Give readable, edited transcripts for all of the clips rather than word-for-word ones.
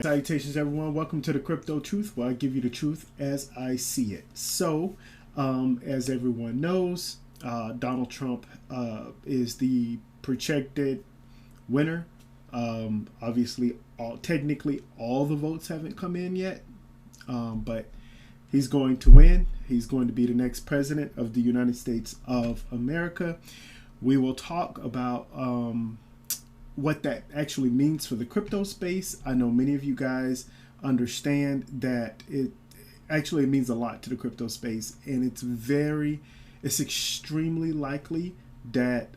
Salutations, everyone. Welcome to the Crypto Truth, where I give you the truth as I see it. So, as everyone knows, Donald Trump is the projected winner. Obviously, technically, all the votes haven't come in yet, but he's going to win. He's going to be the next president of the United States of America. We will talk about what that actually means for the crypto space. I know many of you guys understand that it actually means a lot to the crypto space, and it's extremely likely that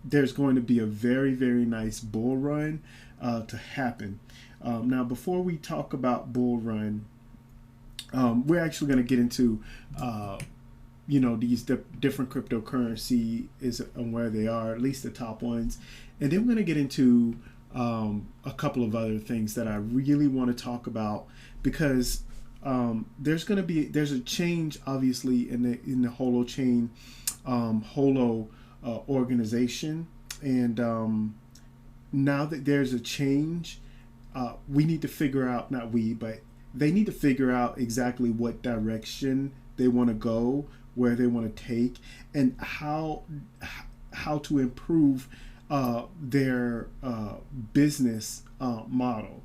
there's going to be a very, very nice bull run to happen. Now, before we talk about bull run, we're actually going to get into these different cryptocurrency is and where they are, at least the top ones, and then we're going to get into a couple of other things that I really want to talk about, because there's a change obviously in the Holochain organization, and now that there's a change, we need to figure out, not we, but they need to figure out exactly what direction they want to go, where they want to take, and how to improve their business model.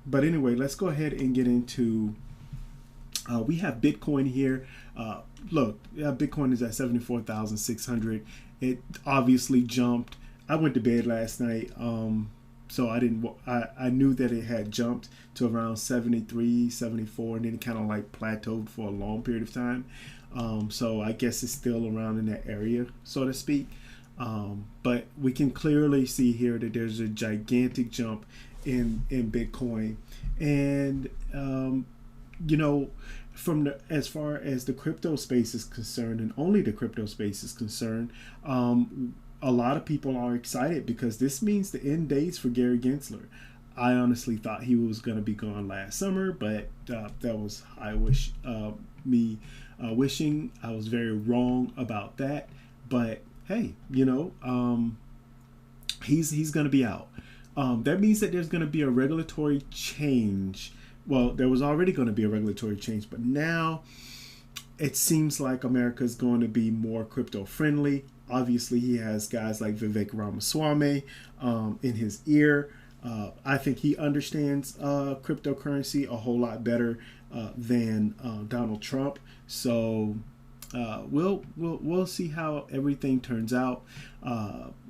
But anyway, let's go ahead and get into. We have Bitcoin here. Look, Bitcoin is at 74,600. It obviously jumped. I went to bed last night. So I knew that it had jumped to around 73, 74, and then it kind of like plateaued for a long period of time. So I guess it's still around in that area, so to speak. But we can clearly see here that there's a gigantic jump in Bitcoin. And, as far as the crypto space is concerned, and only the crypto space is concerned, a lot of people are excited because this means the end days for Gary Gensler. I honestly thought he was going to be gone last summer, but that was wishing. I was very wrong about that. But hey, he's going to be out. That means that there's going to be a regulatory change. Well, there was already going to be a regulatory change, but now it seems like America is going to be more crypto friendly. Obviously, he has guys like Vivek Ramaswamy in his ear. I think he understands cryptocurrency a whole lot better than Donald Trump. So we'll see how everything turns out.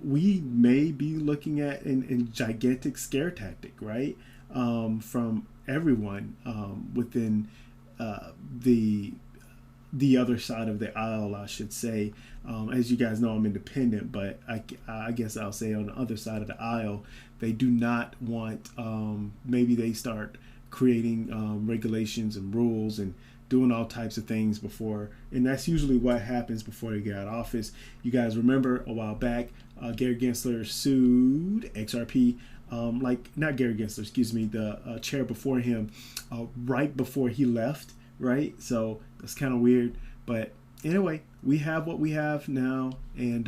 We may be looking at a gigantic scare tactic, right, from everyone within the other side of the aisle, I should say. As you guys know, I'm independent, but I guess I'll say on the other side of the aisle, they do not want, maybe they start creating regulations and rules and doing all types of things before, and that's usually what happens before they get out of office. You guys remember a while back, Gary Gensler sued XRP, not Gary Gensler, excuse me, the chair before him, right before he left, right? So that's kind of weird, but anyway, we have what we have now, and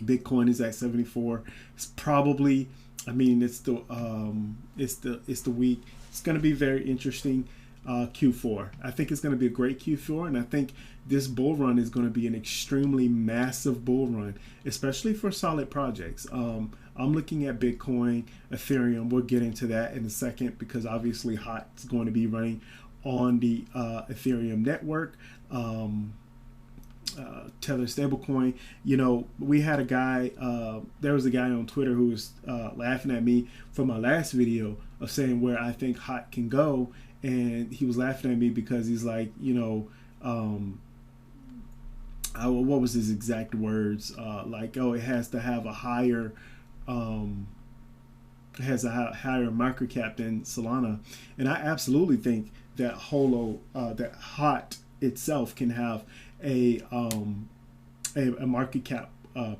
Bitcoin is at 74. It's probably, it's the week. It's going to be very interesting. Q4. I think it's going to be a great Q4, and I think this bull run is going to be an extremely massive bull run, especially for solid projects. I'm looking at Bitcoin, Ethereum. We'll get into that in a second, because obviously HOT is going to be running on the Ethereum network. Tether stablecoin. We had a guy, there was a guy on Twitter who was laughing at me for my last video of saying where I think HOT can go, and he was laughing at me because he's like, what was his exact words? It has to have a higher higher market cap than Solana, and I absolutely think that that HOT itself can have a market cap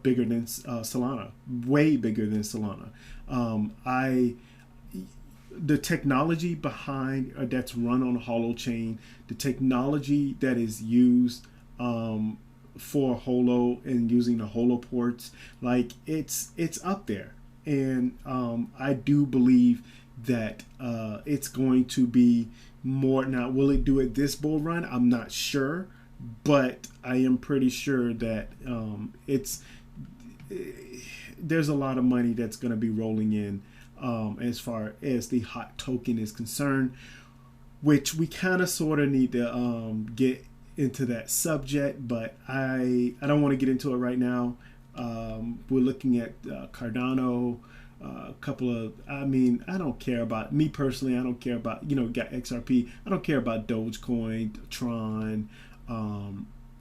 bigger than Solana, way bigger than Solana. The technology behind that's run on Holochain, the technology that is used for Holo and using the Holo ports, like it's up there. and I do believe that it's going to be more. Now, will it do it this bull run? I'm not sure, but I am pretty sure that there's a lot of money that's going to be rolling in as far as the hot token is concerned, which we kind of sort of need to get into that subject, but I don't want to get into it right now. We're looking at Cardano, a couple of, I mean, I don't care about, me personally, I don't care about, got XRP. I don't care about Dogecoin, Tron,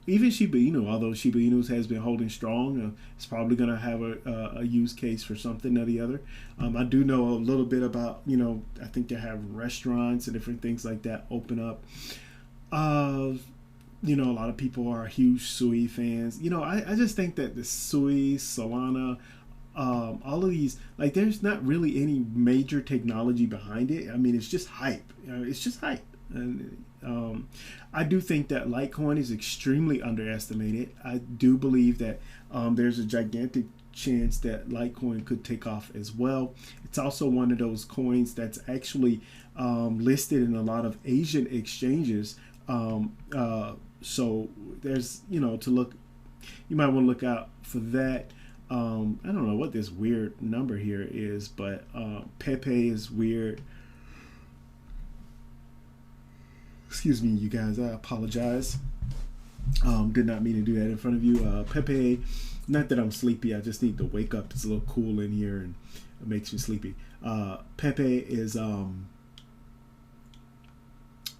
even Shiba Inu, although Shiba Inu has been holding strong. It's probably going to have a use case for something or the other. I do know a little bit about, I think they have restaurants and different things like that open up. A lot of people are huge Sui fans. I just think that the Sui, Solana, all of these, like, there's not really any major technology behind it. I mean, it's just hype. It's just hype. And I do think that Litecoin is extremely underestimated. I do believe that there's a gigantic chance that Litecoin could take off as well. It's also one of those coins that's actually listed in a lot of Asian exchanges. So there's, to look, you might want to look out for that. I don't know what this weird number here is, but Pepe is weird. Excuse me, you guys, I apologize. Did not mean to do that in front of you. Pepe, not that I'm sleepy, I just need to wake up. It's a little cool in here and it makes me sleepy. Pepe is,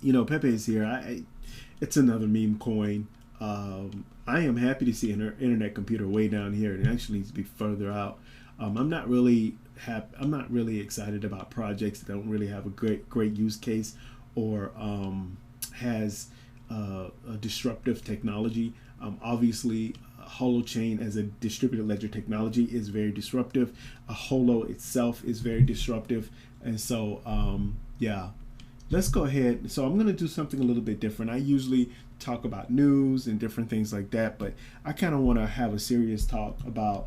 Pepe is here. It's another meme coin. I am happy to see an internet computer way down here. It actually needs to be further out. I'm not really excited about projects that don't really have a great use case or has a disruptive technology. Obviously, Holochain as a distributed ledger technology is very disruptive. Holo itself is very disruptive, and so yeah. Let's go ahead. So I'm going to do something a little bit different. I usually talk about news and different things like that, but I kind of want to have a serious talk about.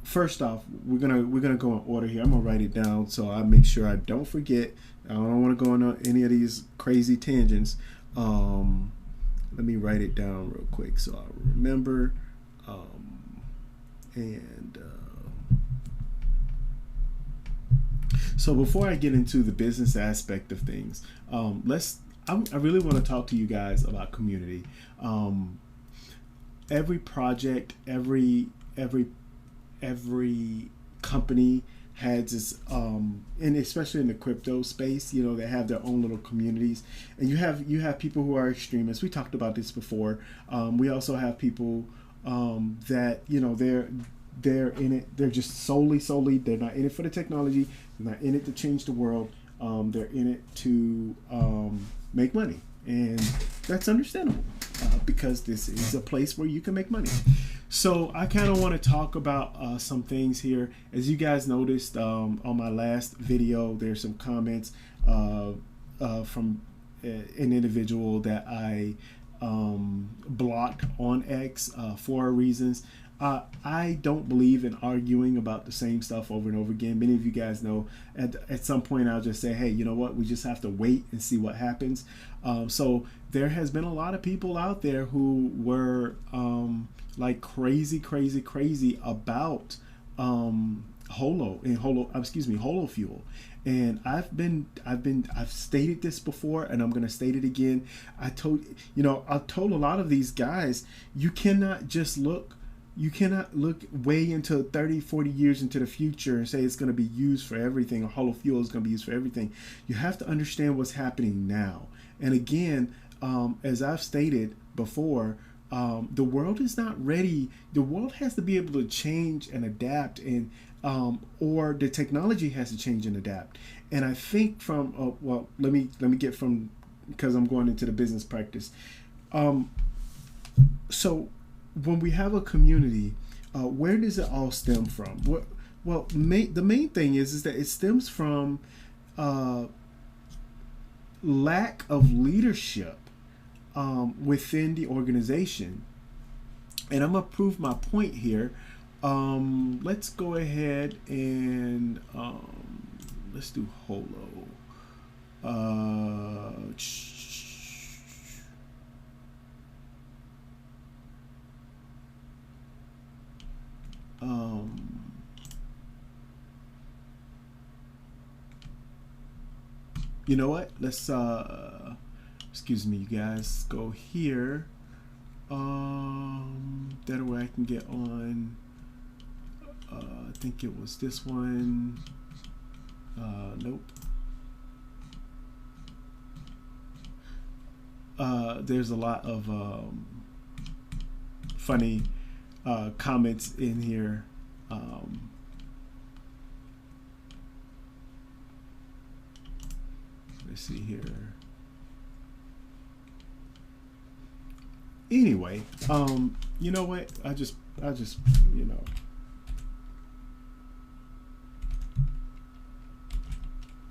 First off, we're gonna go in order here. I'm gonna write it down so I make sure I don't forget. I don't want to go on any of these crazy tangents. Let me write it down real quick so I remember. So before I get into the business aspect of things, I really want to talk to you guys about community. Every project, every company has its and especially in the crypto space, they have their own little communities, and you have people who are extremists. We talked about this before. We also have people that they're in it. They're just solely. They're not in it for the technology. They're not in it to change the world. They're in it to make money, and that's understandable because this is a place where you can make money. So I kind of want to talk about some things here. As you guys noticed on my last video, there's some comments from an individual that I blocked on X for reasons. I don't believe in arguing about the same stuff over and over again. Many of you guys know at some point I'll just say, hey, you know what? We just have to wait and see what happens. So there has been a lot of people out there who were like crazy about Holo Fuel. And I've stated this before, and I'm gonna state it again. I've told a lot of these guys, you cannot look way into 30, 40 years into the future and say it's going to be used for everything, or Holo Fuel is going to be used for everything. You have to understand what's happening now. And again, as I've stated before, the world is not ready. The world has to be able to change and adapt, and or the technology has to change and adapt. And I think let me get from, because I'm going into the business practice. So when we have a community, where does it all stem from? The main thing is that it stems from lack of leadership within the organization. And I'm gonna prove my point here Let's go ahead and let's do Holo. Uh, um, you know what? Let's excuse me, you guys. Go here. That way I can get on. I think it was this one. Nope. There's a lot of funny comments in here. Let's see here. Anyway, you know what? I just, you know.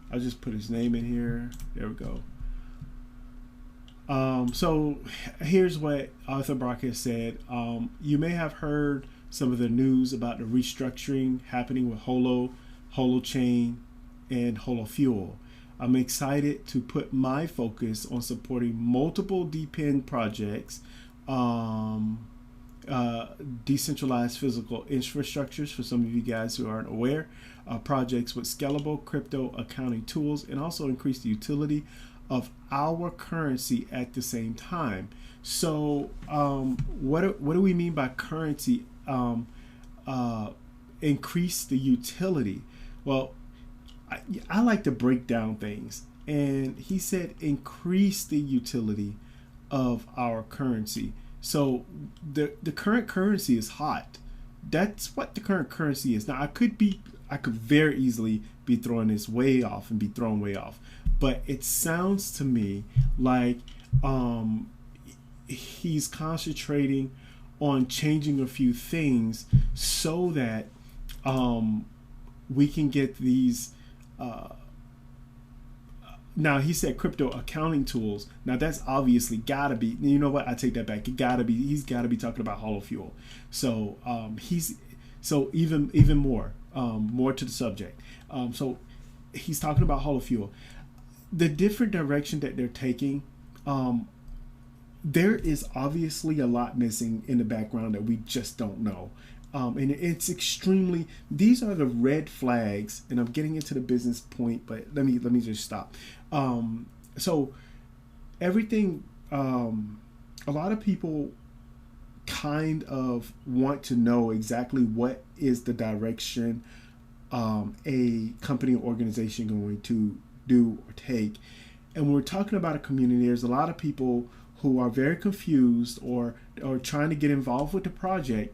I'll just put his name in here. There we go. So here's what Arthur Brockett said. You may have heard some of the news about the restructuring happening with Holochain, and Holofuel. I'm excited to put my focus on supporting multiple DePIN projects, decentralized physical infrastructures, for some of you guys who aren't aware, projects with scalable crypto accounting tools, and also increase the utility of our currency at the same time. So what do we mean by currency? Increase the utility. Well, I like to break down things, and he said increase the utility of our currency. So the current currency is hot. That's what the current currency is. Now I could very easily be throwing this way off and be thrown way off, but it sounds to me like he's concentrating on changing a few things so that we can get these. Now he said crypto accounting tools. Now that's obviously gotta be. You know what? I take that back. He's gotta be talking about Holofuel. So so even more to the subject. So he's talking about Holofuel. The different direction that they're taking. There is obviously a lot missing in the background that we just don't know. And it's extremely, these are the red flags, and I'm getting into the business point, but let me just stop. So everything, a lot of people kind of want to know exactly what is the direction a company or organization going to do or take. And when we're talking about a community, there's a lot of people who are very confused or trying to get involved with the project.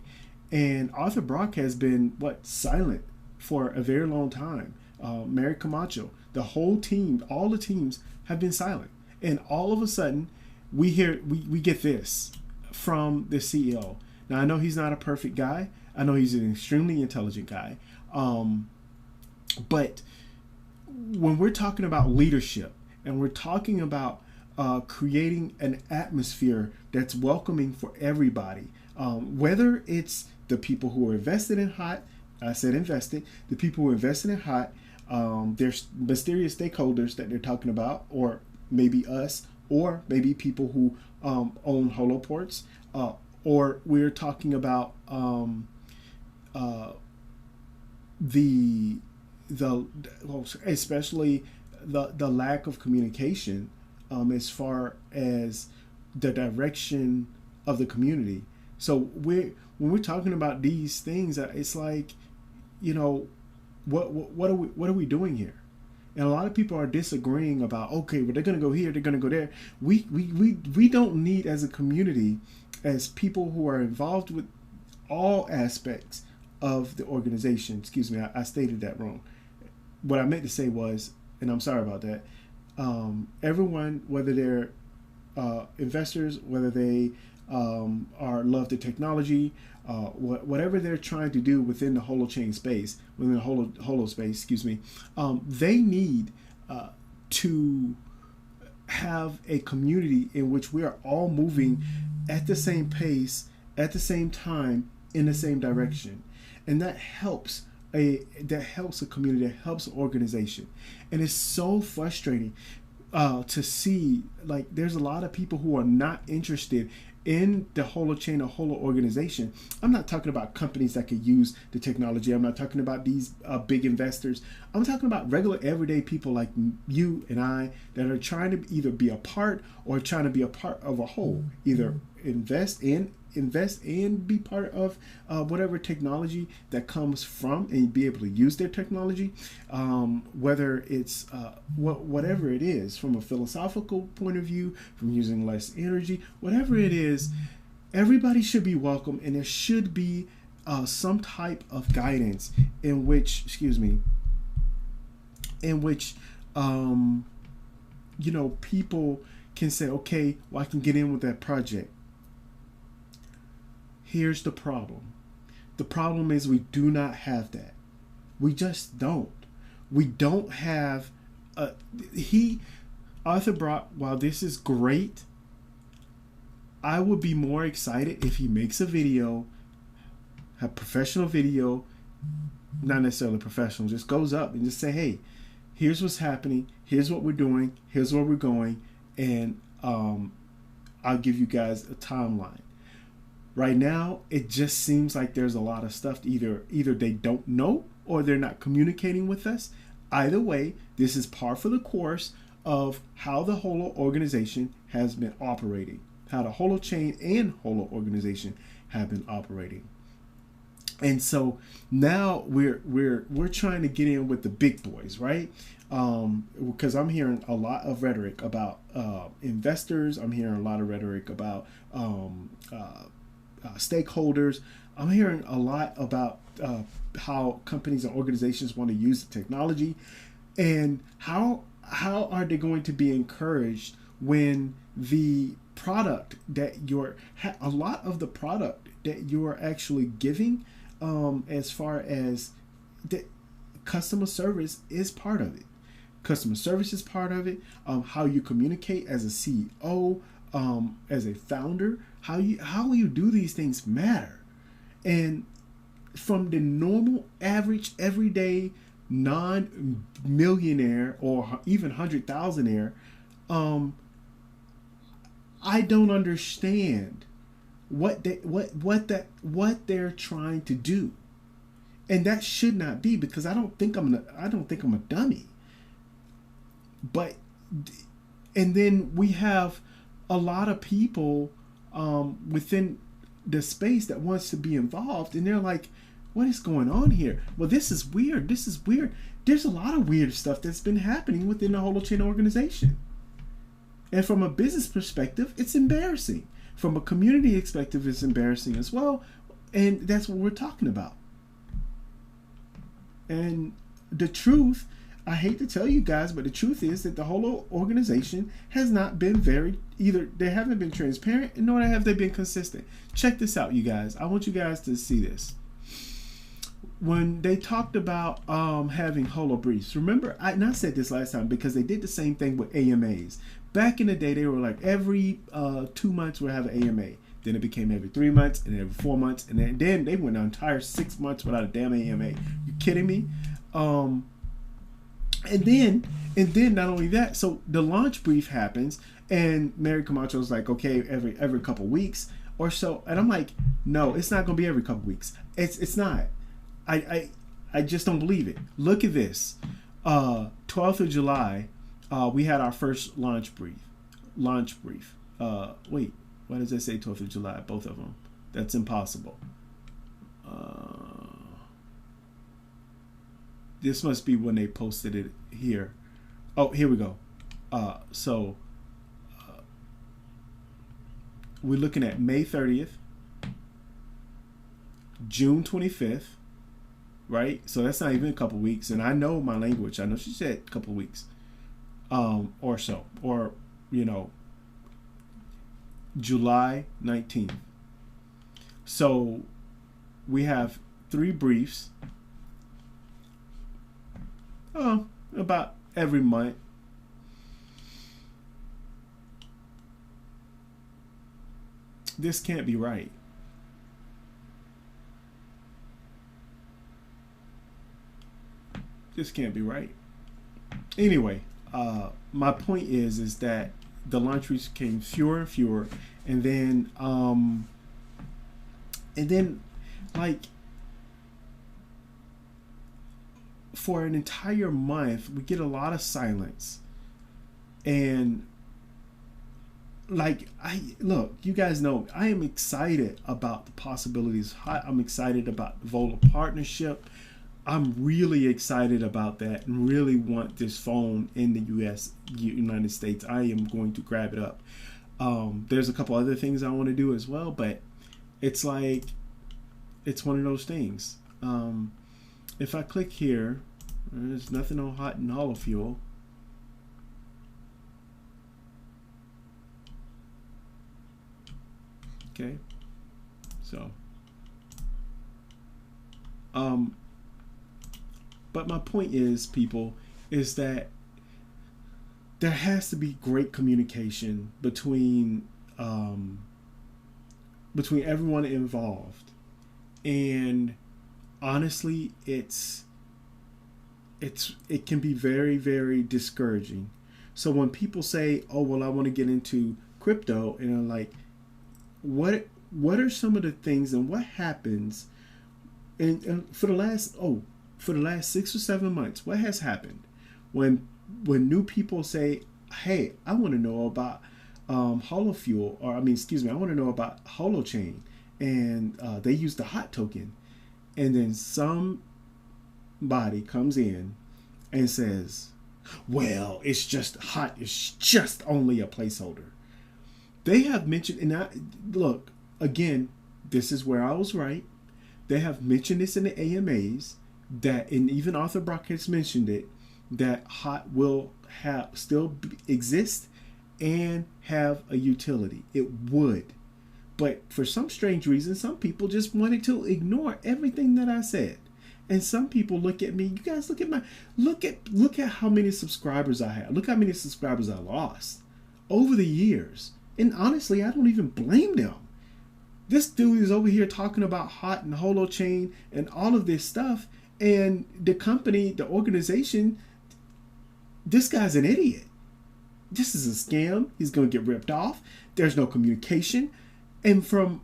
And Arthur Brock has been silent for a very long time. Mary Kamacho, the whole team, all the teams have been silent. And all of a sudden, we get this from the CEO. Now I know he's not a perfect guy. I know he's an extremely intelligent guy. But when we're talking about leadership and we're talking about creating an atmosphere that's welcoming for everybody, whether it's the people who are invested in HOT, I said invested, the people who are invested in HOT, there's mysterious stakeholders that they're talking about, or maybe us, or maybe people who own holoports, or we're talking about especially the lack of communication as far as the direction of the community. So when we're talking about these things, it's like, you know, what are we doing here? And a lot of people are disagreeing about, okay, well, they're going to go here, they're going to go there. We don't need, as a community, as people who are involved with all aspects of the organization. Excuse me, I stated that wrong. What I meant to say was, and I'm sorry about that, everyone, whether they're investors, whether they are love the technology, whatever they're trying to do within the Holochain space, within the Holo space, excuse me, they need to have a community in which we are all moving at the same pace, at the same time, in the same direction. and that helps a community, that helps an organization. And it's so frustrating to see, like, there's a lot of people who are not interested in the Holochain or Holo organization. I'm not talking about companies that could use the technology. I'm not talking about these big investors. I'm talking about regular everyday people like you and I that are trying to either be a part or trying to be a part of a whole. Either invest and be part of whatever technology that comes from, and be able to use their technology, whether it's whatever it is, from a philosophical point of view, from using less energy, whatever it is, everybody should be welcome, and there should be some type of guidance in which, people can say, okay, well, I can get in with that project. Here's the problem. The problem is we do not have that. We just don't. We don't have Arthur Brock, while this is great, I would be more excited if he makes a video, a professional video, not necessarily professional, just goes up and just say, hey, here's what's happening, here's what we're doing, here's where we're going, and I'll give you guys a timeline. Right now, it just seems like there's a lot of stuff. Either they don't know or they're not communicating with us. Either way, this is par for the course of how the Holo organization has been operating, how the Holochain and Holo organization have been operating. And so now we're trying to get in with the big boys, right? Because I'm hearing a lot of rhetoric about investors. I'm hearing a lot of rhetoric about stakeholders. I'm hearing a lot about how companies and organizations want to use the technology, and how are they going to be encouraged when the product that a lot of the product that you're actually giving, as far as the customer service is part of it. Customer service is part of it. How you communicate as a CEO, as a founder, how you do these things matter. And from the normal, average, everyday, non-millionaire or even 100,000aire, I don't understand what they're trying to do, and that should not be, because I don't think I'm a dummy. But and then we have a lot of people within the space that wants to be involved, and they're like, what is going on here? Well, this is weird. There's a lot of weird stuff that's been happening within the Holochain organization. And from a business perspective, it's embarrassing. From a community perspective, it's embarrassing as well. And that's what we're talking about. And the truth, I hate to tell you guys, but the truth is that the Holo organization has not been either they haven't been transparent, nor have they been consistent. Check this out, you guys. I want you guys to see this. When they talked about having Holobriefs, remember, I said this last time, because they did the same thing with AMAs. Back in the day, they were like, every 2 months we'll have an AMA. Then it became every 3 months, and then every 4 months, and then they went an entire 6 months without a damn AMA. You kidding me? And then not only that, so the launch brief happens, and Mary Kamacho's like, okay, every couple weeks or so, and I'm like, no, it's not gonna be every couple weeks. It's not. I just don't believe it. Look at this. 12th of July, we had our first launch brief. Wait, why does that say 12th of July? Both of them. That's impossible. This must be when they posted it here. Oh, here we go. We're looking at May 30th, June 25th, right? So that's not even a couple weeks. And I know my language. I know she said a couple weeks, or so, or, July 19th. So we have 3 briefs, about every month. This can't be right. This can't be right. Anyway, my point is that the launches became fewer and fewer, and then like for an entire month we get a lot of silence. And like, you guys know I am excited about the possibilities. I'm excited about the Vola partnership. I'm really excited about that and really want this phone in the United States. I am going to grab it up. There's a couple other things I want to do as well, but it's like, it's one of those things. If I click here, there's nothing on hot and hollow fuel. Okay, so but my point is, people, is that there has to be great communication between everyone involved. And honestly, it can be very, very discouraging. So when people say, oh, well, I want to get into crypto, and I'm like, what are some of the things and what happens? And for the last 6 or 7 months, what has happened when new people say, hey, I want to know about Holofuel, or I want to know about Holochain, and they use the hot token, and then somebody comes in and says, well, it's just hot, it's just only a placeholder. They have mentioned, and look, again, this is where I was right. They have mentioned this in the AMAs, that, and even Arthur Brockett mentioned it, that hot will exist and have a utility. It would. But for some strange reason, some people just wanted to ignore everything that I said. And some people look at me, you guys look at how many subscribers I have. Look how many subscribers I lost over the years. And honestly, I don't even blame them. This dude is over here talking about hot and Holochain and all of this stuff. And the company, the organization, this guy's an idiot. This is a scam. He's going to get ripped off. There's no communication. And from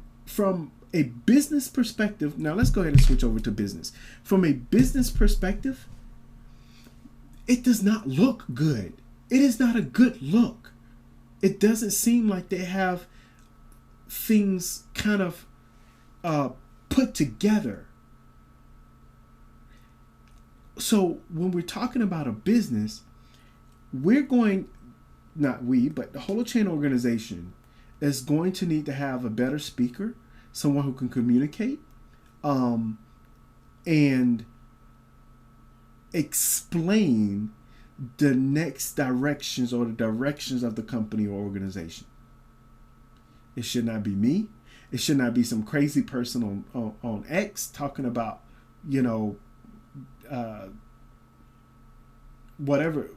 a business perspective, now let's go ahead and switch over to business. From a business perspective, it does not look good. It is not a good look. It doesn't seem like they have things kind of put together. So when we're talking about a business, we're going, not we, but the Holochain organization is going to need to have a better speaker, someone who can communicate, and explain the next directions or the directions of the company or organization. It should not be me. It should not be some crazy person on X talking about, whatever,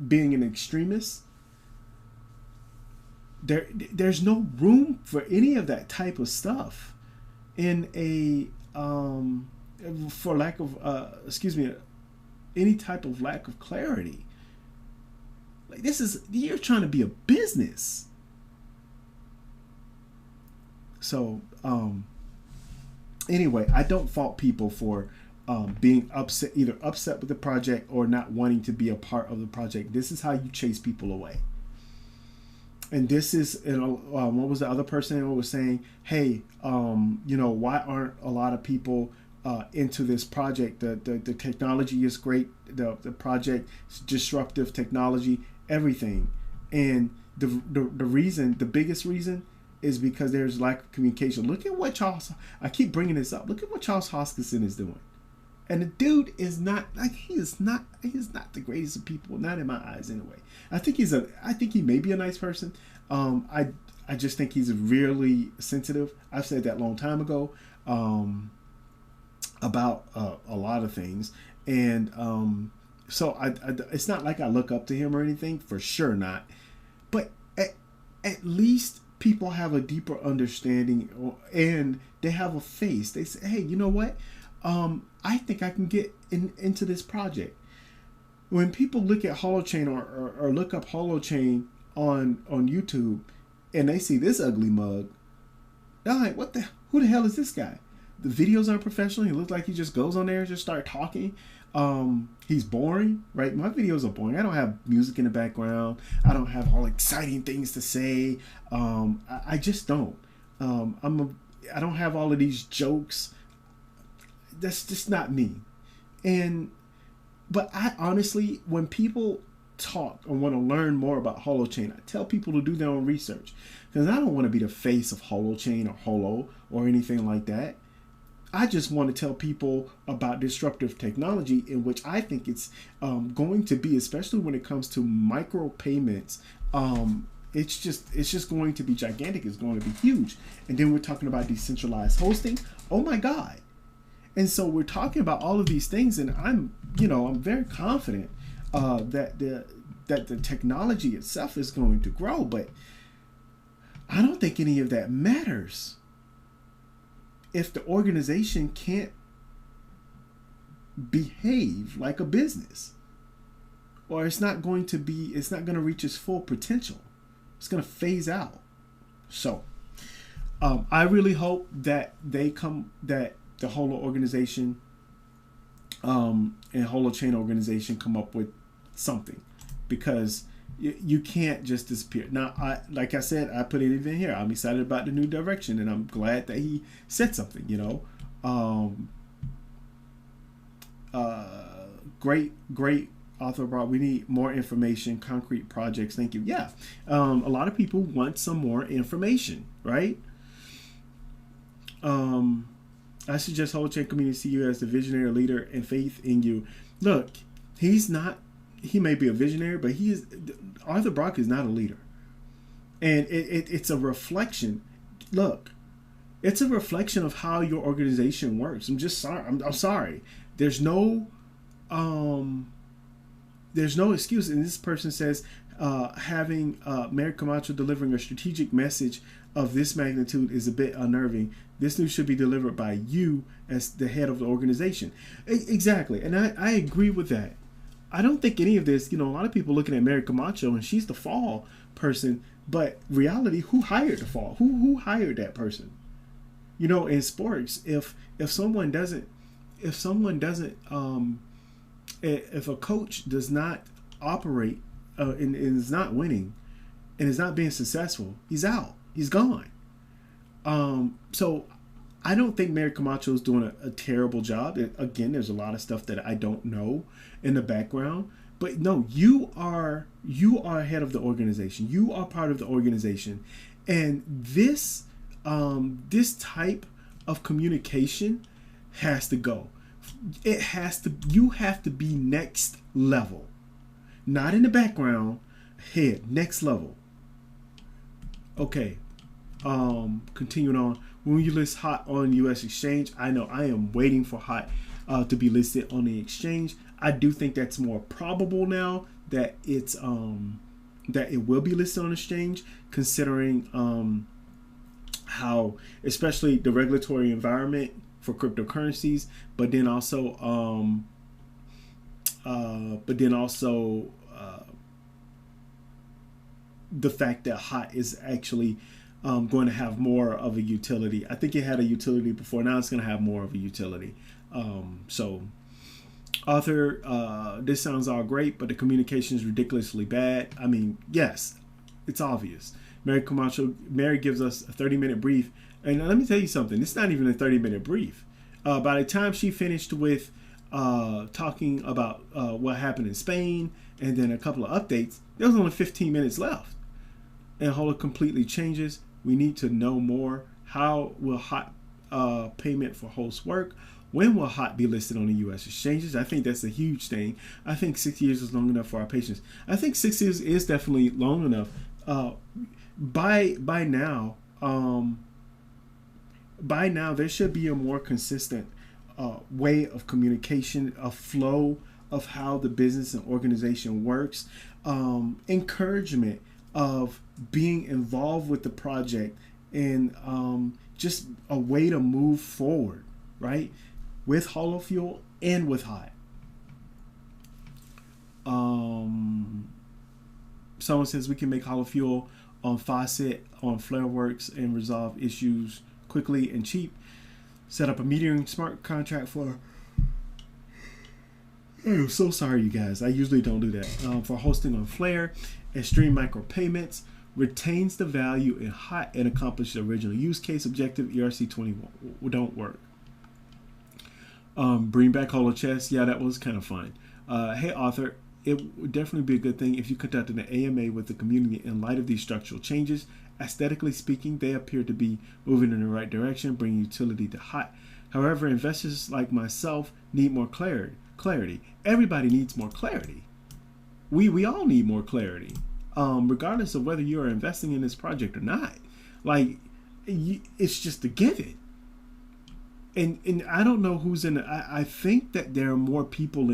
being an extremist. There's no room for any of that type of stuff in a for lack of any type of lack of clarity. Like, you're trying to be a business. So anyway, I don't fault people for being either upset with the project or not wanting to be a part of the project. This is how you chase people away. And this is, what was the other person who was saying? Hey, why aren't a lot of people into this project? The technology is great. The project is disruptive technology, everything. And the biggest reason is because there's lack of communication. Look at what I keep bringing this up. Look at what Charles Hoskinson is doing. And the dude is not, he is not the greatest of people, not in my eyes anyway. I think he may be a nice person. I just think he's really sensitive. I've said that a long time ago about a lot of things. And so it's not like I look up to him or anything, for sure not. But at least people have a deeper understanding, and they have a face. They say, hey, you know what? I think I can get into this project. when people look at Holochain or look up Holochain on YouTube and they see this ugly mug, they're like, what the, who the hell is this guy? The videos aren't professional. He looks like he just goes on there and just start talking. He's boring, right? My videos are boring. I don't have music in the background. I don't have all exciting things to say. I just don't. I don't have all of these jokes. That's just not me. But I honestly, when people talk and want to learn more about Holochain, I tell people to do their own research, because I don't want to be the face of Holochain or Holo or anything like that. I just want to tell people about disruptive technology, in which I think it's going to be, especially when it comes to micro payments. It's just going to be gigantic. It's going to be huge. And then we're talking about decentralized hosting. Oh my God. And so we're talking about all of these things, and I'm very confident that the technology itself is going to grow, but I don't think any of that matters if the organization can't behave like a business, or it's not going to reach its full potential. It's going to phase out. So I really hope that the Holo organization and Holochain organization come up with something, because you can't just disappear. Now, like I said, I put it even here. I'm excited about the new direction, and I'm glad that he said something. Great author Brock. We need more information, concrete projects. Thank you. Yeah, a lot of people want some more information, right? I suggest Holochain community see you as the visionary leader and faith in you. Look, he's not. He may be a visionary, but Arthur Brock is not a leader, and it's a reflection. Look, it's a reflection of how your organization works. I'm just sorry. I'm sorry. There's no excuse. And this person says having Mary Camacho delivering a strategic message of this magnitude is a bit unnerving. This news should be delivered by you as the head of the organization. Exactly. And I agree with that. I don't think any of this, a lot of people looking at Mary Camacho and she's the fall person, but reality, who hired the fall? Who hired that person? In sports, if a coach does not operate and is not winning and is not being successful, he's out. He's gone. So I don't think Mary Camacho is doing a terrible job. Again, there's a lot of stuff that I don't know in the background. But no, you are head of the organization. You are part of the organization. And this type of communication has to go. You have to be next level. Not in the background, head, next level. Okay. Continuing on. When you list HOT on U.S. exchange, I know I am waiting for HOT to be listed on the exchange. I do think that's more probable now that it will be listed on exchange, considering how, especially the regulatory environment for cryptocurrencies, but then also the fact that HOT is actually going to have more of a utility. I think it had a utility before. Now it's going to have more of a utility. So, Arthur, this sounds all great, but the communication is ridiculously bad. I mean, yes, it's obvious. Mary gives us a 30-minute brief. And let me tell you something. It's not even a 30-minute brief. By the time she finished with talking about what happened in Spain and then a couple of updates, there was only 15 minutes left. And Holo completely changes. We need to know more. How will HOT payment for hosts work? When will HOT be listed on the U.S. exchanges? I think that's a huge thing. I think 6 years is long enough for our patients. I think 6 years is definitely long enough. By now, there should be a more consistent way of communication, a flow of how the business and organization works, encouragement of being involved with the project, and just a way to move forward, right? With HoloFuel and with HOT. Someone says we can make holofuel on faucet on Flareworks and resolve issues quickly and cheap. Set up a metering smart contract for. I'm so sorry, you guys. I usually don't do that. For hosting on Flare and stream micropayments. Retains the value in hot and accomplish the original use case objective. ERC20 don't work. Bring back Holochess. Yeah, that was kind of fun. Hey, author. It would definitely be a good thing if you conducted an AMA with the community in light of these structural changes. Aesthetically speaking, they appear to be moving in the right direction, bringing utility to hot. However, investors like myself need more clarity. Everybody needs more clarity. We all need more clarity, regardless of whether you're investing in this project or not. Like, it's just a given. And I don't know who's in it. I think that there are more people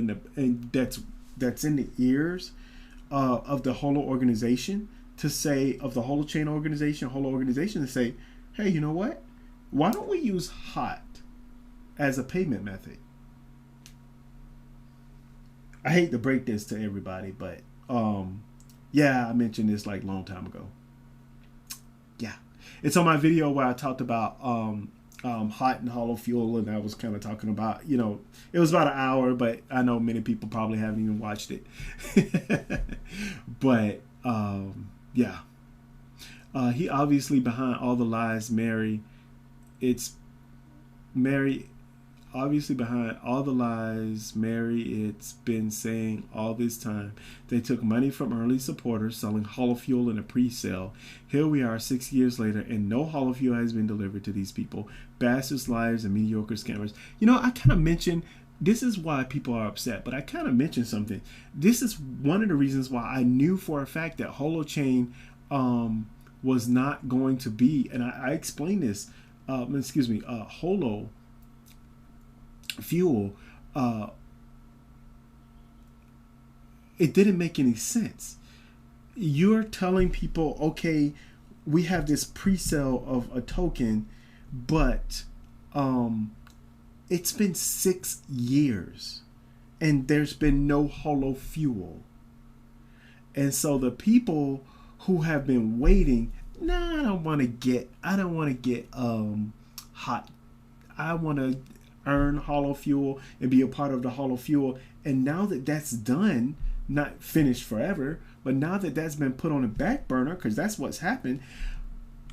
that's in the ears of the Holo organization to say, of the Holochain organization, Holo organization, to say, hey, you know what? Why don't we use hot as a payment method? I hate to break this to everybody, but yeah, I mentioned this like a long time ago. Yeah, it's on my video where I talked about hot and hollow fuel, and I was kind of talking about, you know, it was about an hour, but I know many people probably haven't even watched it. But yeah, he obviously behind all the lies, Mary. Obviously behind all the lies, Mary, it's been saying all this time. They took money from early supporters selling holofuel in a pre-sale. Here we are 6 years later and no holofuel has been delivered to these people. Bastards, liars, and mediocre scammers. You know, I kind of mentioned, this is why people are upset, but I kind of mentioned something. This is one of the reasons why I knew for a fact that Holochain was not going to be, and I explained this, Holo fuel, it didn't make any sense. You're telling people, okay, we have this pre-sale of a token, but it's been 6 years and there's been no holo fuel. And so the people who have been waiting, no, I don't want to get hot. I want to earn holo fuel and be a part of the holo fuel. And now that that's done, not finished forever, but now that that's been put on the back burner, because that's what's happened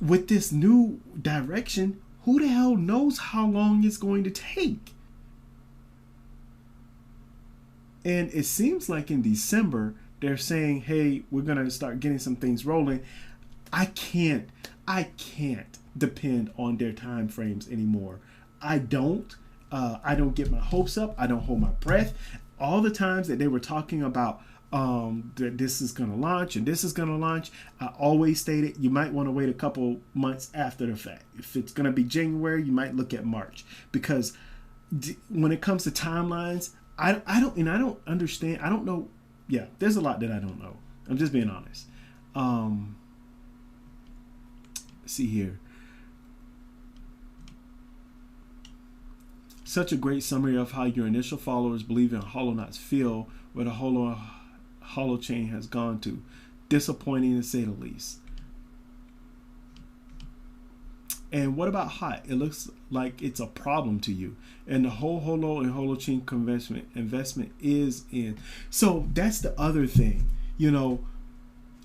with this new direction, who the hell knows how long it's going to take? And it seems like in December they're saying, hey, we're gonna start getting some things rolling. I can't depend on their time frames anymore. I don't get my hopes up. I don't hold my breath. All the times that they were talking about that this is going to launch and this is going to launch, I always stated you might want to wait a couple months after the fact. If it's going to be January, you might look at March, because when it comes to timelines, I don't understand. I don't know. Yeah, there's a lot that I don't know. I'm just being honest. See here. Such a great summary of how your initial followers believe in Holonauts feel where the Holochain has gone to. Disappointing to say the least. And what about hot? It looks like it's a problem to you. And the whole Holo and Holochain investment is in. So that's the other thing. You know,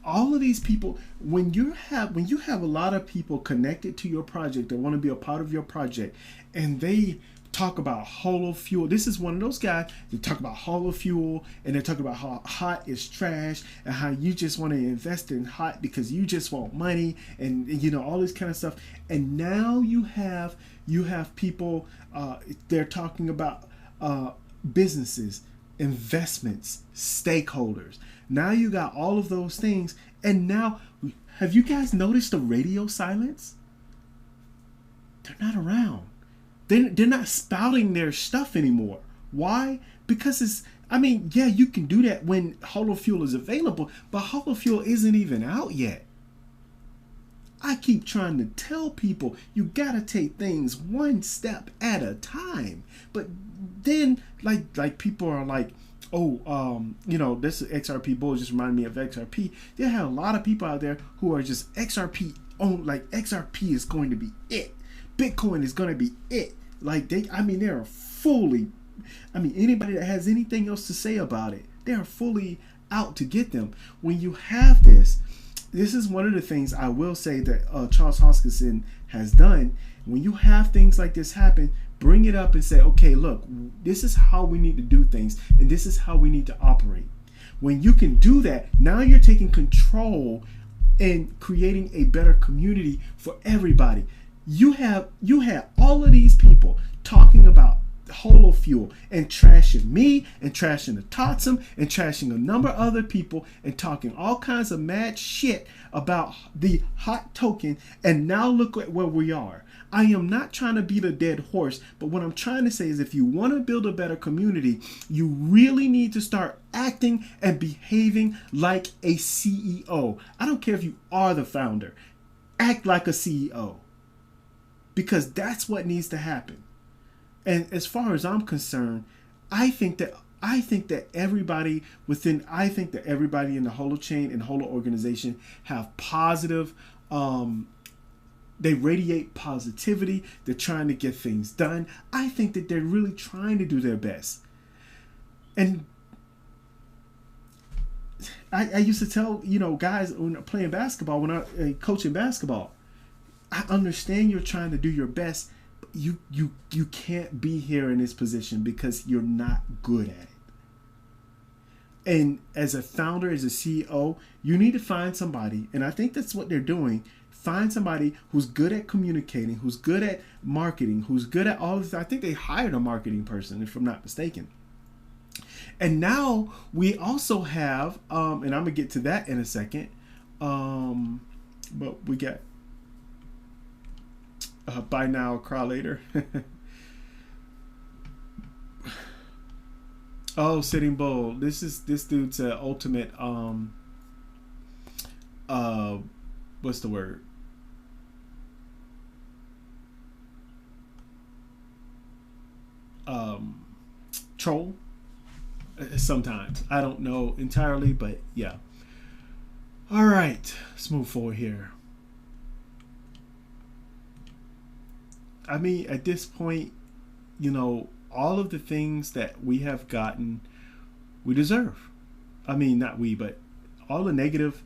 all of these people, when you have a lot of people connected to your project that want to be a part of your project, and they talk about holo fuel. This is one of those guys that talk about holo fuel, and they talk about how hot is trash and how you just want to invest in hot because you just want money, and you know, all this kind of stuff. And now you have people, they're talking about businesses, investments, stakeholders. Now you got all of those things, and now have you guys noticed the radio silence? They're not around. They're not spouting their stuff anymore. Why? Because it's, I mean, yeah, you can do that when holofuel is available, but holofuel isn't even out yet. I keep trying to tell people you gotta take things one step at a time. But then like people are like, This XRP bull just reminded me of XRP. They have a lot of people out there who are just XRP on, like XRP is going to be it. Bitcoin is going to be it. Like they're fully, anybody that has anything else to say about it, they are fully out to get them. When you have this is one of the things I will say that Charles Hoskinson has done. When you have things like this happen, bring it up and say, okay, look, this is how we need to do things, and this is how we need to operate. When you can do that, now you're taking control and creating a better community for everybody. You had all of these people talking about holo fuel and trashing me and trashing the Totsum and trashing a number of other people and talking all kinds of mad shit about the hot token, and now look at where we are. I am not trying to beat a dead horse, but what I'm trying to say is if you want to build a better community, you really need to start acting and behaving like a CEO. I don't care if you are the founder. Act like a CEO. Because that's what needs to happen. And as far as I'm concerned, I think that everybody in the Holochain and Holo organization have positive, they radiate positivity. They're trying to get things done. I think that they're really trying to do their best. And I used to tell, guys when playing basketball, when I coaching basketball, I understand you're trying to do your best. You can't be here in this position because you're not good at it. And as a founder, as a CEO, you need to find somebody, and I think that's what they're doing. Find somebody who's good at communicating, who's good at marketing, who's good at all of this. I think they hired a marketing person, if I'm not mistaken. And now we also have, and I'm gonna get to that in a second. But we got buy now, cry later. Oh, Sitting Bull. This dude's ultimate what's the word? Troll. Sometimes. I don't know entirely, but yeah. All right, let's move forward here. I mean, at this point, all of the things that we have gotten, we deserve. I mean, not we, but all the negative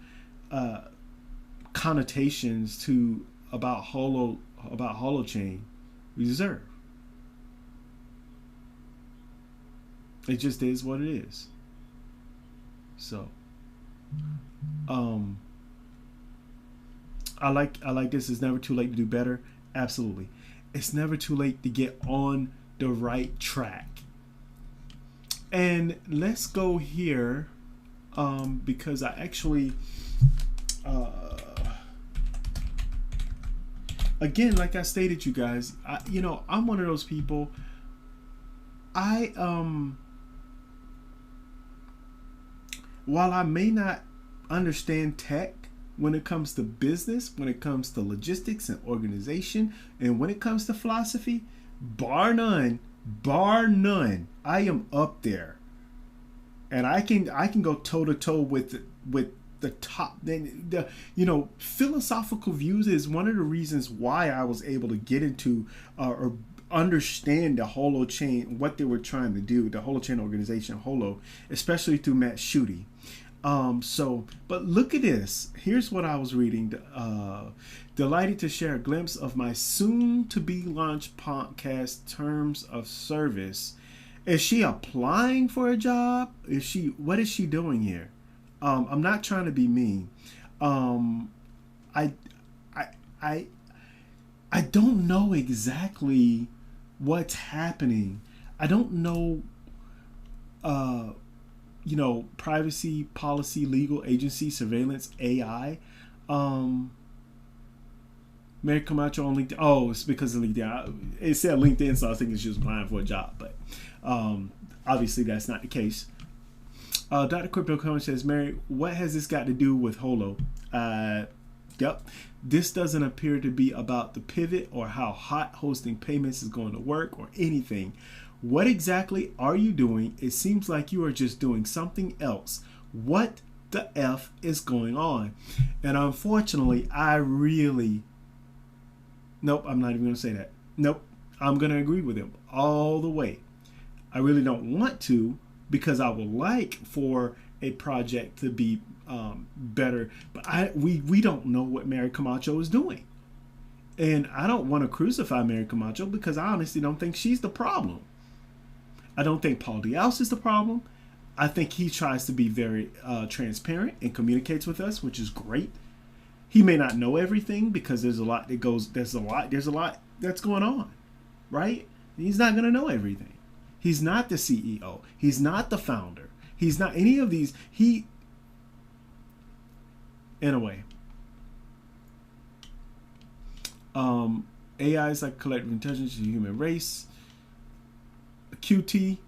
connotations about Holochain, we deserve. It just is what it is. So, I like this. It's never too late to do better. Absolutely. It's never too late to get on the right track. And let's go here because I actually again, like I stated, you guys, I'm one of those people. While I may not understand tech, when it comes to business, when it comes to logistics and organization, and when it comes to philosophy, bar none, I am up there, and I can go toe to toe with the top. Then philosophical views is one of the reasons why I was able to get into or understand the Holochain, what they were trying to do, the Holochain organization, Holo, especially through Matt Schutte. But look at this. Here's what I was reading. Delighted to share a glimpse of my soon-to-be launched podcast terms of service. Is she applying for a job? What is she doing here? I'm not trying to be mean. I don't know exactly what's happening. I don't know privacy policy, legal agency, surveillance, AI. Mary Kamacho on LinkedIn. Oh, it's because of LinkedIn. It said LinkedIn, so I was thinking she was applying for a job, but obviously that's not the case. Dr. Crypto Cohen says, Mary, what has this got to do with Holo? Yep. This doesn't appear to be about the pivot or how hot hosting payments is going to work or anything. What exactly are you doing? It seems like you are just doing something else. What the F is going on? And unfortunately, nope, I'm not even going to say that. Nope, I'm going to agree with him all the way. I really don't want to, because I would like for a project to be better, but we don't know what Mary Camacho is doing. And I don't want to crucify Mary Camacho, because I honestly don't think she's the problem. I don't think Paul Diaz is the problem. I think he tries to be very transparent and communicates with us, which is great. He may not know everything, because there's a lot that's going on, right? He's not going to know everything. He's not the CEO. He's not the founder. He's not any of these. In a way, AI is like collective intelligence of the human race. Q2,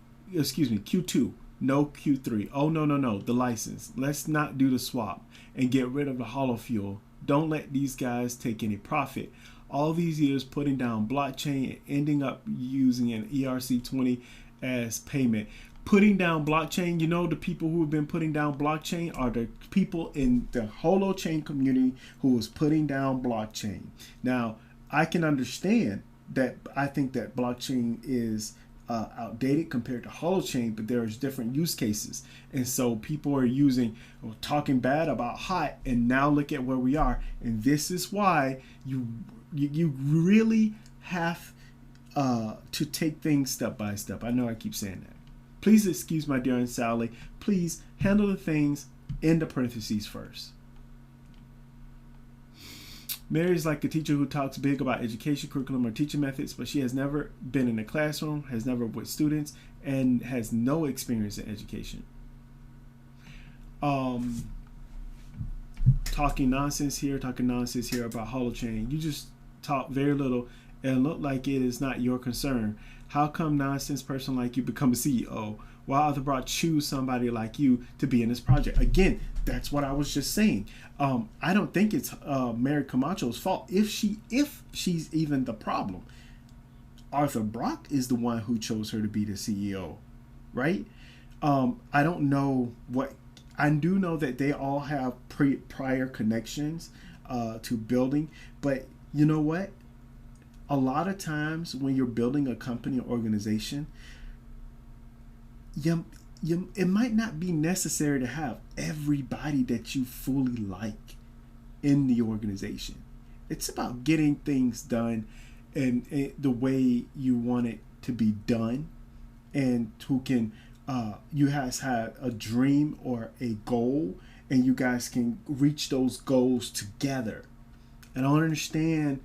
no Q3. Oh, no, the license. Let's not do the swap and get rid of the holofuel. Don't let these guys take any profit. All these years putting down blockchain and ending up using an ERC20 as payment. Putting down blockchain, the people who have been putting down blockchain are the people in the Holochain community who is putting down blockchain. Now, I can understand that. I think that blockchain is outdated compared to Holochain, but there's different use cases. And so people are talking bad about HOT, and now look at where we are. And this is why you really have to take things step by step. I know I keep saying that. Please excuse my dear Aunt Sally. Please handle the things in the parentheses first. Mary's like a teacher who talks big about education, curriculum, or teaching methods, but she has never been in a classroom, has never with students, and has no experience in education. Talking nonsense here about Holochain. You just talk very little and look like it is not your concern. How come nonsense person like you become a CEO? Why other brought choose somebody like you to be in this project? Again, that's what I was just saying. I don't think it's Mary Camacho's fault if she's even the problem. Arthur Brock is the one who chose her to be the CEO, right? I don't know what. I do know that they all have prior connections to building, but you know what? A lot of times when you're building a company or organization, it might not be necessary to have everybody that you fully like in the organization. It's about getting things done and the way you want it to be done, and who can you guys have a dream or a goal, and you guys can reach those goals together. And I don't understand.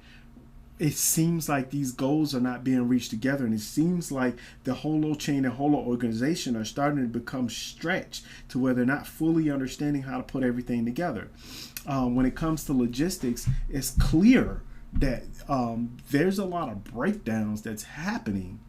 It seems like these goals are not being reached together, and it seems like the Holochain and Holo organization are starting to become stretched to where they're not fully understanding how to put everything together. When it comes to logistics, it's clear that there's a lot of breakdowns that's happening,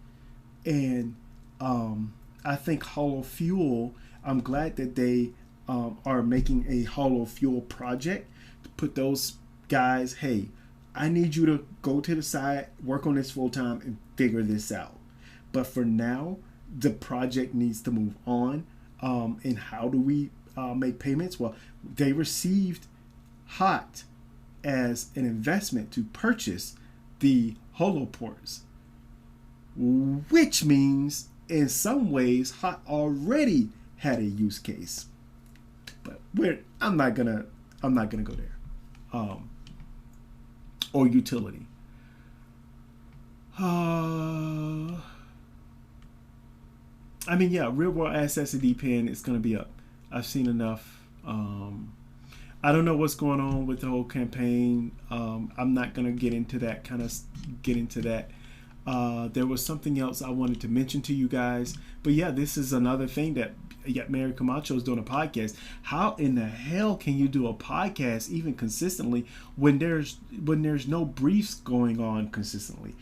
and I think Holofuel, I'm glad that they are making a Holofuel project to put those guys, hey, I need you to go to the side, work on this full time, and figure this out. But for now, the project needs to move on. And how do we make payments? Well, they received HOT as an investment to purchase the holoports, which means in some ways HOT already had a use case. But I'm not gonna go there. Or utility. I mean, yeah, real world assets and DPN is going to be up. I've seen enough. I don't know what's going on with the whole campaign. I'm not going to get into that. There was something else I wanted to mention to you guys. But yeah, this is another thing that Mary Camacho is doing a podcast. How in the hell can you do a podcast even consistently when there's no briefs going on consistently?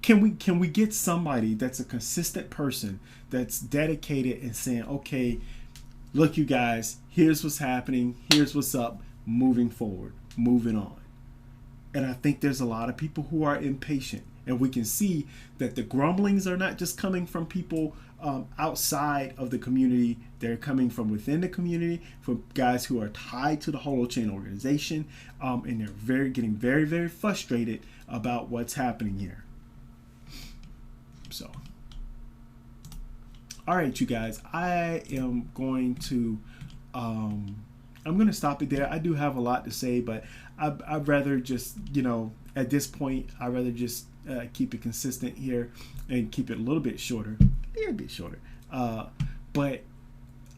Can we get somebody that's a consistent person that's dedicated and saying, okay, look, you guys, here's what's happening, here's what's up, moving forward, moving on. And I think there's a lot of people who are impatient, And we can see that the grumblings are not just coming from people outside of the community. They're coming from within the community, from guys who are tied to the Holochain organization, and they're getting very, very frustrated about what's happening here. So, all right, you guys, I am going to stop it there. I do have a lot to say, but I'd rather just, at this point, I'd rather just keep it consistent here and keep it a little bit shorter, but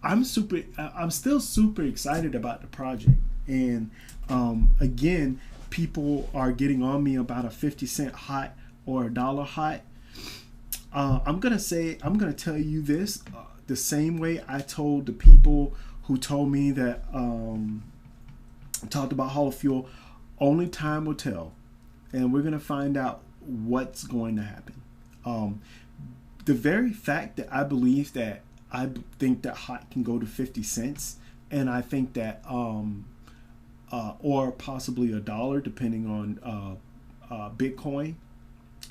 I'm still super excited about the project. And again, people are getting on me about a 50-cent hot or a dollar hot. I'm gonna tell you this the same way I told the people who told me that talked about holofuel. Only time will tell, and we're gonna find out what's going to happen. The very fact that I believe that I think that hot can go to 50 cents, and I think that or possibly a dollar, depending on Bitcoin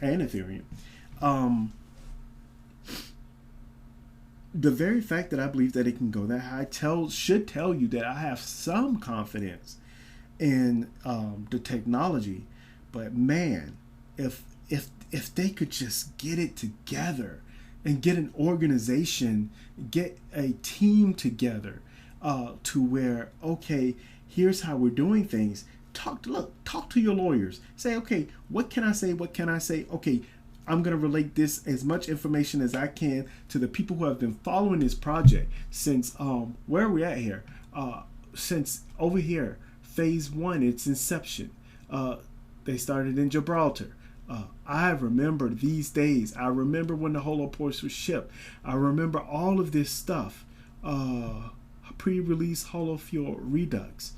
and Ethereum. The very fact that I believe that it can go that high should tell you that I have some confidence in the technology. But man, if they could just get it together and get an organization, get a team together to where, okay, here's how we're doing things. Talk to your lawyers. Say, okay, what can I say? Okay, I'm going to relate this as much information as I can to the people who have been following this project since, where are we at here? Since over here, phase 1, its inception. They started in Gibraltar. I remember these days. I remember when the Holobriefs was shipped. I remember all of this stuff. Pre-release holofuel redux.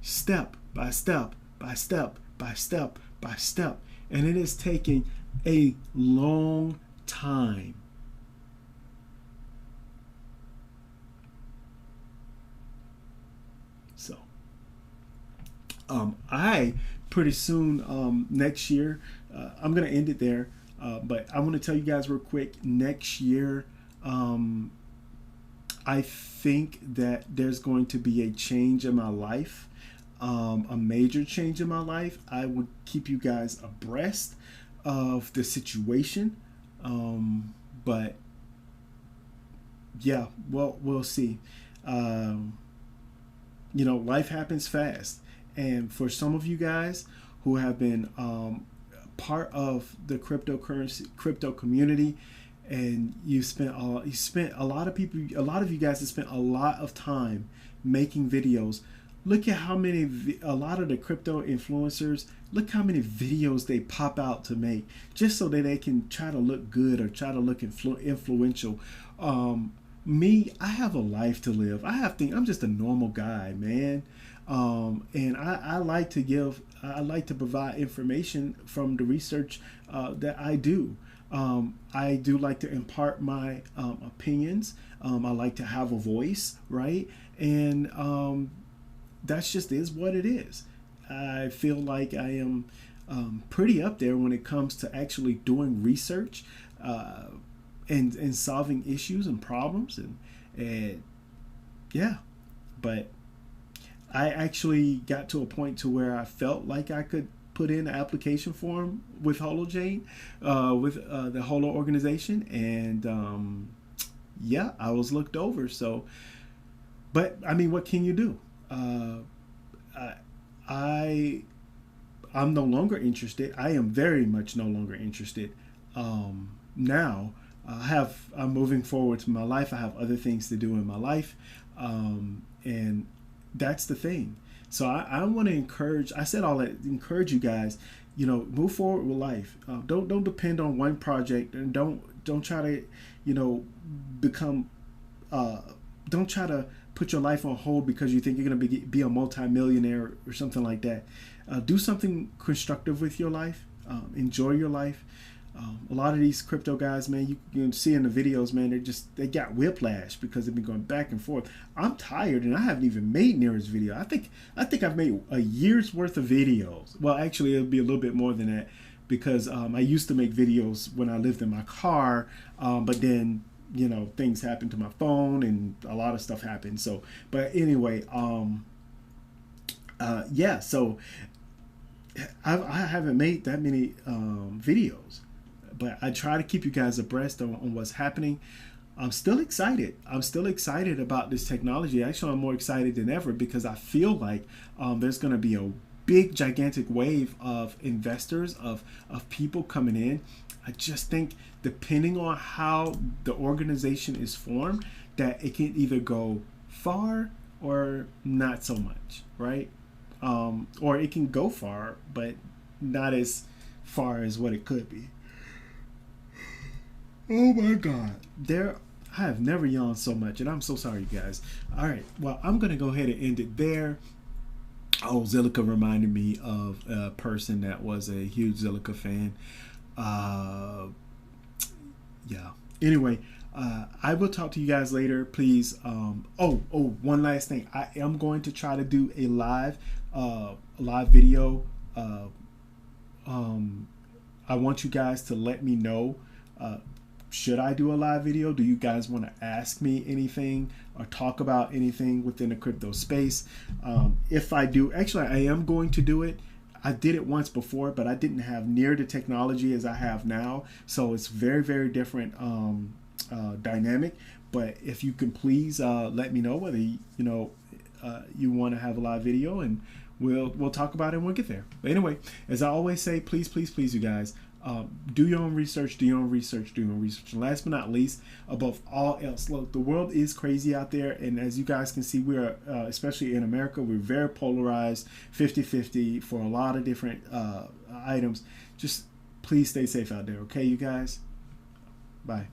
Step by step by step by step by step. And it is taking a long time. So, I pretty soon, next year, I'm going to end it there. But I want to tell you guys real quick, next year, I think that there's going to be a change in my life. A major change in my life. I would keep you guys abreast of the situation, but yeah, well, we'll see. Life happens fast, and for some of you guys who have been part of the crypto community, and a lot of you guys have spent a lot of time making videos. Look at how many, a lot of the crypto influencers, look how many videos they pop out to make just so that they can try to look good or try to look influential. Me, I have a life to live. I'm just a normal guy, man. And I like to provide information from the research that I do. I do like to impart my opinions. I like to have a voice, right? And that's just is what it is. I feel like I am pretty up there when it comes to actually doing research and solving issues and problems, and yeah. But I actually got to a point to where I felt like I could put in an application form with Holochain, with the Holo organization, and yeah, I was looked over. So, but I mean, what can you do? I'm no longer interested. I am very much no longer interested. Now I'm moving forward to my life. I have other things to do in my life. And that's the thing. So I want to encourage you guys, move forward with life. Don't depend on one project, and don't try to, become, don't try to put your life on hold because you think you're going to be a multi-millionaire or something like that. Do something constructive with your life. Enjoy your life. A lot of these crypto guys, man, you can see in the videos, man, they got whiplash because they've been going back and forth. I'm tired, and I haven't even made near this video. I think I've made a year's worth of videos. Well, actually, it'll be a little bit more than that, because I used to make videos when I lived in my car, but then things happened to my phone and a lot of stuff happened. So, but anyway, yeah. So I haven't made that many videos, but I try to keep you guys abreast on what's happening. I'm still excited. I'm still excited about this technology. Actually, I'm more excited than ever because I feel like there's going to be a big, gigantic wave of investors, of people coming in. I just think depending on how the organization is formed, that it can either go far or not so much, right? Or it can go far, but not as far as what it could be. Oh my God. I have never yawned so much, and I'm so sorry, you guys. All right, well, I'm going to go ahead and end it there. Oh, Zilliqa reminded me of a person that was a huge Zilliqa fan. Yeah. Anyway, I will talk to you guys later. Please. One last thing. I am going to try to do a live video. I want you guys to let me know. Should I do a live video? Do you guys want to ask me anything or talk about anything within the crypto space? If I do, actually, I am going to do it. I did it once before, but I didn't have near the technology as I have now. So it's very, very different dynamic. But if you can please let me know whether you want to have a live video, and we'll talk about it and we'll get there. But anyway, as I always say, please, please, please, you guys, do your own research, do your own research, do your own research. And last but not least, above all else, look, the world is crazy out there. And as you guys can see, we are, especially in America, we're very polarized, 50-50 for a lot of different items. Just please stay safe out there, okay, you guys? Bye.